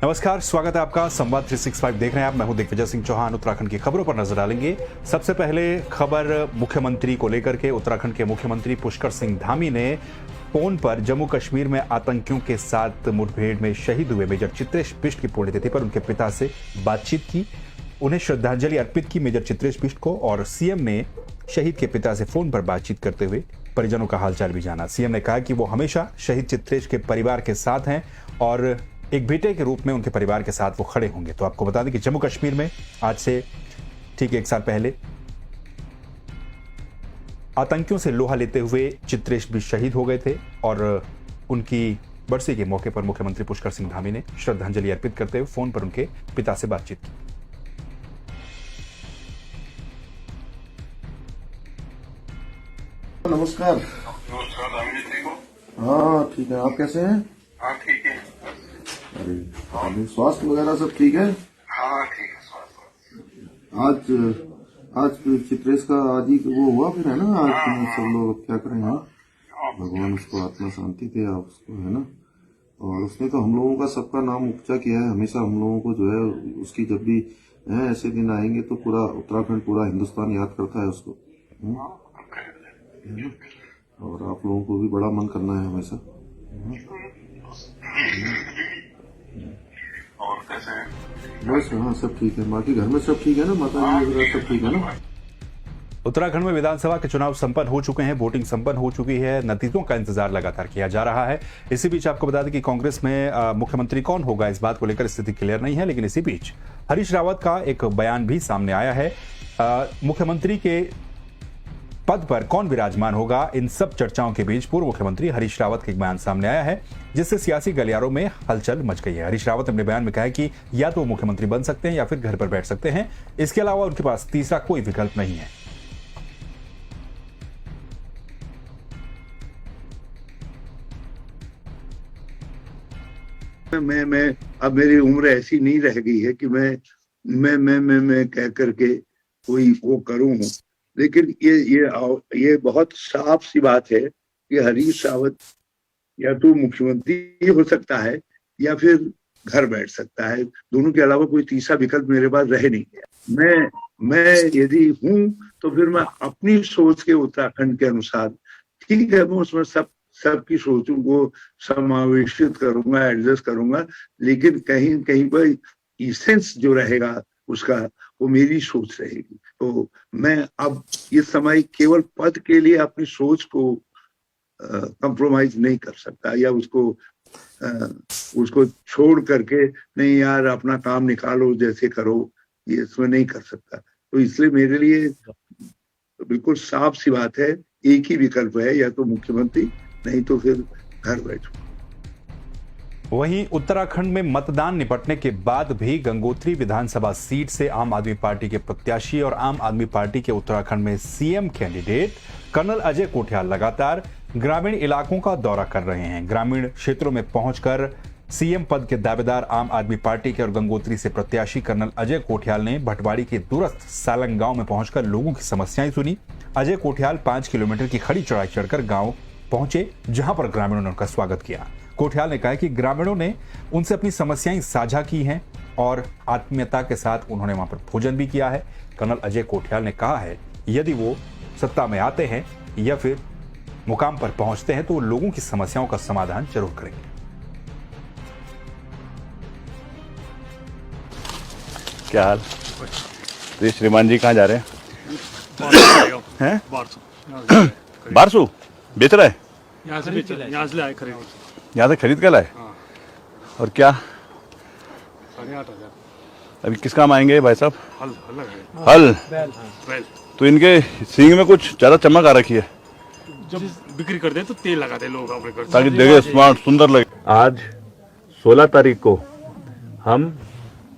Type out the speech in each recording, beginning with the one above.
नमस्कार, स्वागत है आपका। संवाद 365 देख रहे हैं आप। मैं हूं दिग्विजय सिंह चौहान। उत्तराखंड की खबरों पर नजर डालेंगे। सबसे पहले खबर मुख्यमंत्री को लेकर के। उत्तराखंड के मुख्यमंत्री पुष्कर सिंह धामी ने फोन पर जम्मू कश्मीर में आतंकियों के साथ मुठभेड़ में शहीद हुए मेजर चित्रेश बिष्ट की पुण्यतिथि पर उनके पिता से बातचीत की, उन्हें श्रद्धांजलि अर्पित की मेजर चित्रेश बिष्ट को। और सीएम ने शहीद के पिता से फोन पर बातचीत करते हुए परिजनों का हालचाल भी जाना। सीएम ने कहा कि वो हमेशा शहीद चित्रेश के परिवार के साथ हैं और एक बेटे के रूप में उनके परिवार के साथ वो खड़े होंगे। तो आपको बता दें कि जम्मू कश्मीर में आज से ठीक 1 साल पहले आतंकियों से लोहा लेते हुए चित्रेश भी शहीद हो गए थे और उनकी बरसी के मौके पर मुख्यमंत्री पुष्कर सिंह धामी ने श्रद्धांजलि अर्पित करते हुए फोन पर उनके पिता से बातचीत की। नमस्कार। ठीक हो? हाँ ठीक है, आप कैसे हैं? हाँ ठीक है। अरे स्वास्थ्य वगैरह सब ठीक है? हाँ ठीक है स्वास्थ्य। आज चित्रेश का आज ही वो हुआ फिर है ना, आज सब लोग क्या करें हैं, भगवान उसको आत्मा शांति दे आप उसको, है ना। और उसने तो हम लोगों का सबका नाम ऊंचा किया है हमेशा। हम लोगों को जो है उसकी जब भी ऐसे दिन आएंगे तो पूरा उत्तराखंड पूरा हिंदुस्तान याद करता है उसको। और आप लोगों को भी बड़ा मन करना है हमेशा। और कैसे हैं? बस हाँ सब ठीक है। बाकी घर में सब ठीक है ना, माता जी वगैरह सब ठीक है ना? उत्तराखंड में विधानसभा के चुनाव संपन्न हो चुके हैं, वोटिंग संपन्न हो चुकी है, नतीजों का इंतजार लगातार किया जा रहा है। इसी बीच आपको बता दें कि कांग्रेस में मुख्यमंत्री कौन होगा इस बात को लेकर स्थिति क्लियर नहीं है, लेकिन इसी बीच हरीश रावत का एक बयान भी सामने आया है। मुख्यमंत्री के पद पर कौन विराजमान होगा, इन सब चर्चाओं के बीच पूर्व मुख्यमंत्री हरीश रावत का एक बयान सामने आया है जिससे सियासी गलियारों में हलचल मच गई है। हरीश रावत ने अपने बयान में कहा है कि या तो वो मुख्यमंत्री बन सकते हैं या फिर घर पर बैठ सकते हैं, इसके अलावा उनके पास तीसरा कोई विकल्प नहीं है। मैं अब मेरी उम्र ऐसी नहीं रह गई है कि मैं कह करके कोई वो करूं। लेकिन ये बहुत साफ सी बात है कि हरीश रावत या तो मुख्यमंत्री हो सकता है या फिर घर बैठ सकता है। दोनों के अलावा कोई तीसरा विकल्प मेरे पास रह नहीं गया। मैं यदि हूं तो फिर मैं अपनी सोच के उत्तराखंड के अनुसार, ठीक है, मैं उसमें सबकी सोचों को समावेशित करूंगा, एडजस्ट करूंगा, लेकिन कहीं कहीं पर इसेंस जो रहेगा उसका वो मेरी सोच रहेगी। तो मैं अब इस समय केवल पद के लिए अपनी सोच को कंप्रोमाइज नहीं कर सकता या उसको छोड़ करके नहीं यार अपना काम निकालो जैसे करो, ये इसमें नहीं कर सकता। तो इसलिए मेरे लिए बिल्कुल साफ सी बात है, एक ही विकल्प है, या तो मुख्यमंत्री नहीं तो फिर घर बैठो। वहीं उत्तराखंड में मतदान निपटने के बाद भी गंगोत्री विधानसभा सीट से आम आदमी पार्टी के प्रत्याशी और आम आदमी पार्टी के उत्तराखंड में CM candidate colonel Ajay Kothiyal लगातार ग्रामीण इलाकों का दौरा कर रहे हैं। ग्रामीण क्षेत्रों में पहुंचकर सीएम पद के दावेदार आम आदमी पार्टी के और गंगोत्री से प्रत्याशी कर्नल अजय कोठियाल ने भटवाड़ी के दूरस्थ सालंग गांव में पहुंचकर लोगों की समस्याएं सुनी। अजय कोठियाल 5 किलोमीटर की खड़ी चढ़ाई चढ़कर गांव पहुंचे, जहां पर ग्रामीणों ने उनका स्वागत किया। कोठियाल ने कहा कि ग्रामीणों ने उनसे अपनी समस्याएं साझा की हैं और आत्मीयता के साथ उन्होंने वहां पर भोजन भी किया है। कर्नल अजय कोठियाल ने कहा है यदि वो सत्ता में आते हैं या फिर मुकाम पर पहुंचते हैं तो लोगों की समस्याओं का समाधान जरूर करेंगे। क्या हाल? तो श्रीमान जी कहाँ जा रहे हैं? बारसू बेच रहा है? यहाँ से लाए खरीद। यहाँ से खरीद कर लाए? और क्या 8,500। अभी किस काम आएंगे भाई साहब? हल बैल। तो इनके सींग में कुछ ज्यादा चमक आ रखी है। जब बिक्री कर दे तो तेल लगाते लोग अपने घर, ताकि जगह स्मार्ट सुंदर लगे। आज 16 तारीख को हम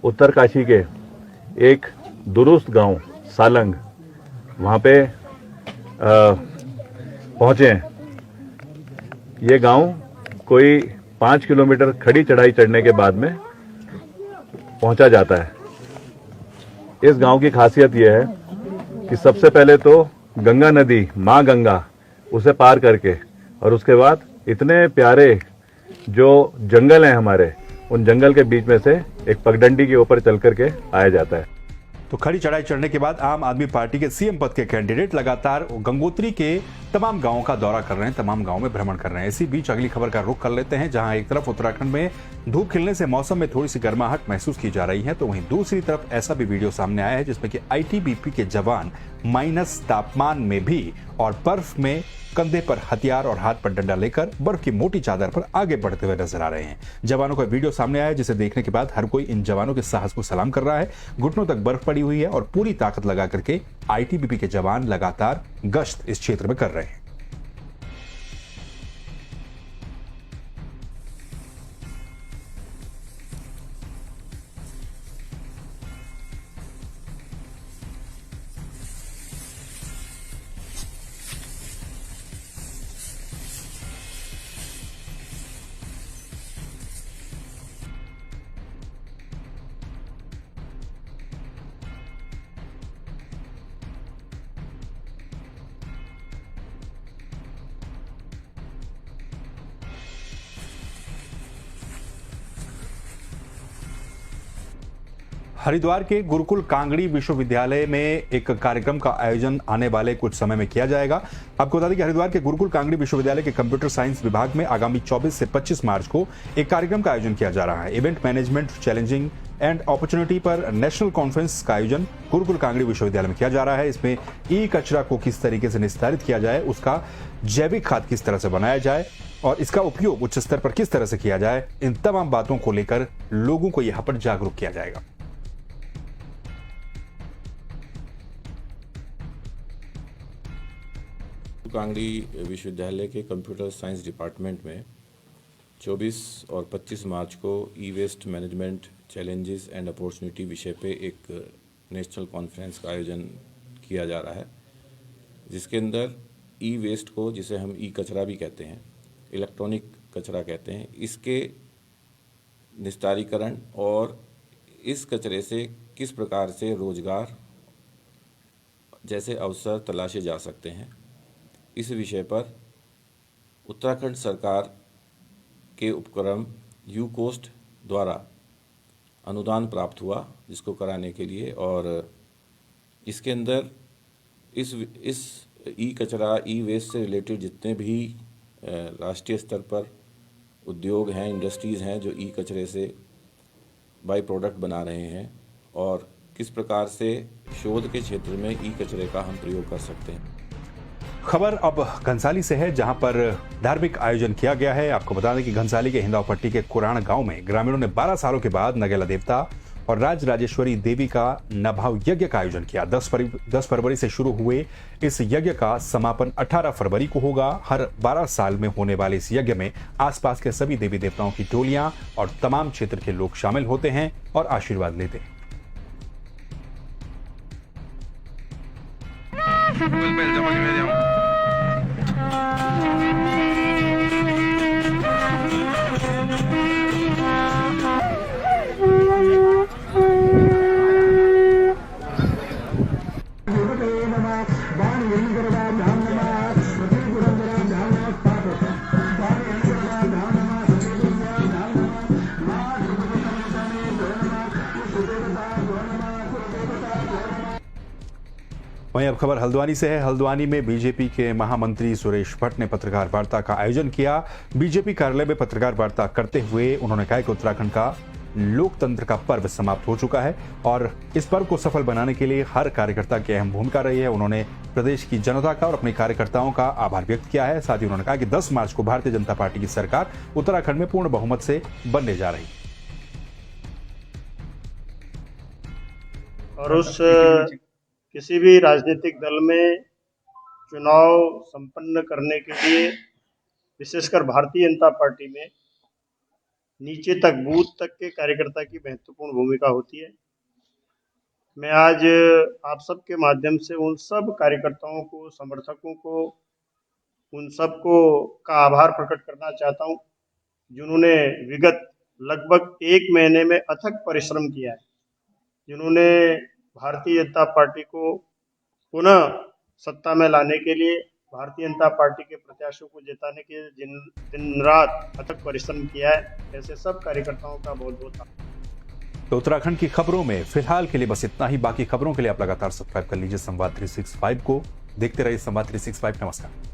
उत्तरकाशी के एक दुरुस्त गांव सालंग वहाँ पे पहुँचे हैं। ये गांव कोई 5 किलोमीटर खड़ी चढ़ाई चढ़ने के बाद में पहुंचा जाता है। इस गांव की खासियत यह है कि सबसे पहले तो गंगा नदी, माँ गंगा, उसे पार करके और उसके बाद इतने प्यारे जो जंगल हैं हमारे, उन जंगल के बीच में से एक पगडंडी के ऊपर चल करके आया जाता है। तो खड़ी चढ़ाई चढ़ने के बाद आम आदमी पार्टी के सीएम पद के कैंडिडेट लगातार गंगोत्री के तमाम गांवों का दौरा कर रहे हैं, तमाम गांवों में भ्रमण कर रहे हैं। इसी बीच अगली खबर का रुख कर लेते हैं, जहां एक तरफ उत्तराखंड में धूप खिलने से मौसम में थोड़ी सी गर्माहट महसूस की जा रही है, तो वहीं दूसरी तरफ ऐसा भी वीडियो सामने आया है जिसमें कि आईटीबीपी के जवान माइनस तापमान में भी और बर्फ में कंधे पर हथियार और हाथ पर डंडा लेकर बर्फ की मोटी चादर पर आगे बढ़ते हुए नजर आ रहे हैं। जवानों का वीडियो सामने आया है जिसे देखने के बाद हर कोई इन जवानों के साहस को सलाम कर रहा है। घुटनों तक बर्फ पड़ी हुई है और पूरी ताकत लगा करके आईटीबीपी के जवान लगातार गश्त इस क्षेत्र में कर रहे हैं। हरिद्वार के गुरुकुल कांगड़ी विश्वविद्यालय में एक कार्यक्रम का आयोजन आने वाले कुछ समय में किया जाएगा। आपको बता दें कि हरिद्वार के गुरुकुल कांगड़ी विश्वविद्यालय के कंप्यूटर साइंस विभाग में आगामी 24 से 25 मार्च को एक कार्यक्रम का आयोजन किया जा रहा है। Event management challenging and opportunity पर नेशनल कॉन्फ्रेंस का आयोजन गुरुकुल कांगड़ी विश्वविद्यालय में किया जा रहा है। इसमें ई कचरा को किस तरीके से निस्तारित किया जाए, उसका जैविक खाद किस तरह से बनाया जाए और इसका उपयोग उच्च स्तर पर किस तरह से किया जाए, इन तमाम बातों को लेकर लोगों को यहां पर जागरूक किया जाएगा। कांगड़ी विश्वविद्यालय के कंप्यूटर साइंस डिपार्टमेंट में 24 और 25 मार्च को e waste management challenges and opportunity विषय पे एक नेशनल कॉन्फ्रेंस का आयोजन किया जा रहा है, जिसके अंदर ई वेस्ट को, जिसे हम ई कचरा भी कहते हैं, इलेक्ट्रॉनिक कचरा कहते हैं, इसके निस्तारीकरण और इस कचरे से किस प्रकार से रोजगार जैसे अवसर तलाशे जा सकते हैं, इस विषय पर उत्तराखंड सरकार के उपक्रम यूकोस्ट द्वारा अनुदान प्राप्त हुआ जिसको कराने के लिए, और इसके अंदर इस ई कचरा, ई वेस्ट से रिलेटेड जितने भी राष्ट्रीय स्तर पर उद्योग हैं, इंडस्ट्रीज़ हैं जो ई कचरे से बाई प्रोडक्ट बना रहे हैं और किस प्रकार से शोध के क्षेत्र में ई कचरे का हम प्रयोग कर सकते हैं। खबर अब घनसाली से है, जहां पर धार्मिक आयोजन किया गया है। आपको बता दें कि घनसाली के हिंदाव पट्टी के कुरान गांव में ग्रामीणों ने 12 सालों के बाद नगेला देवता और राजराजेश्वरी देवी का नभाव यज्ञ का आयोजन किया। 10 फरवरी से शुरू हुए इस यज्ञ का समापन 18 फरवरी को होगा। हर 12 साल में होने वाले इस यज्ञ में आसपास के सभी देवी देवताओं की टोलियां और तमाम क्षेत्र के लोग शामिल होते हैं और आशीर्वाद लेते हैं। वहीं अब खबर हल्द्वानी से है। हल्द्वानी में बीजेपी के महामंत्री सुरेश भट्ट ने पत्रकार वार्ता का आयोजन किया। बीजेपी कार्यालय में पत्रकार वार्ता करते हुए उन्होंने कहा कि उत्तराखंड का लोकतंत्र का पर्व समाप्त हो चुका है और इस पर्व को सफल बनाने के लिए हर कार्यकर्ता की अहम भूमिका रही है। उन्होंने प्रदेश की जनता का और अपने कार्यकर्ताओं का आभार व्यक्त किया है। साथ ही उन्होंने कहा कि 10 मार्च को भारतीय जनता पार्टी की सरकार उत्तराखंड में पूर्ण बहुमत से बनने जा रही है। और उस किसी भी राजनीतिक दल में चुनाव संपन्न करने के लिए, विशेषकर भारतीय जनता पार्टी में नीचे तक, बूथ तक के कार्यकर्ता की महत्वपूर्ण भूमिका होती है। मैं आज आप सबके माध्यम से उन सब कार्यकर्ताओं को, समर्थकों को, उन सबको का आभार प्रकट करना चाहता हूं जिन्होंने विगत लगभग 1 महीने में अथक परिश्रम किया है, जिन्होंने भारतीय जनता पार्टी को पुनः सत्ता में लाने के लिए, भारतीय जनता पार्टी के प्रत्याशियों को जिताने के दिन रात अथक परिश्रम किया है, ऐसे सब कार्यकर्ताओं का बहुत बहुत धन्यवाद। तो उत्तराखंड की खबरों में फिलहाल के लिए बस इतना ही। बाकी खबरों के लिए आप लगातार सब्सक्राइब कर लीजिए संवाद 365 को। देखते रहिए संवाद 365। नमस्कार।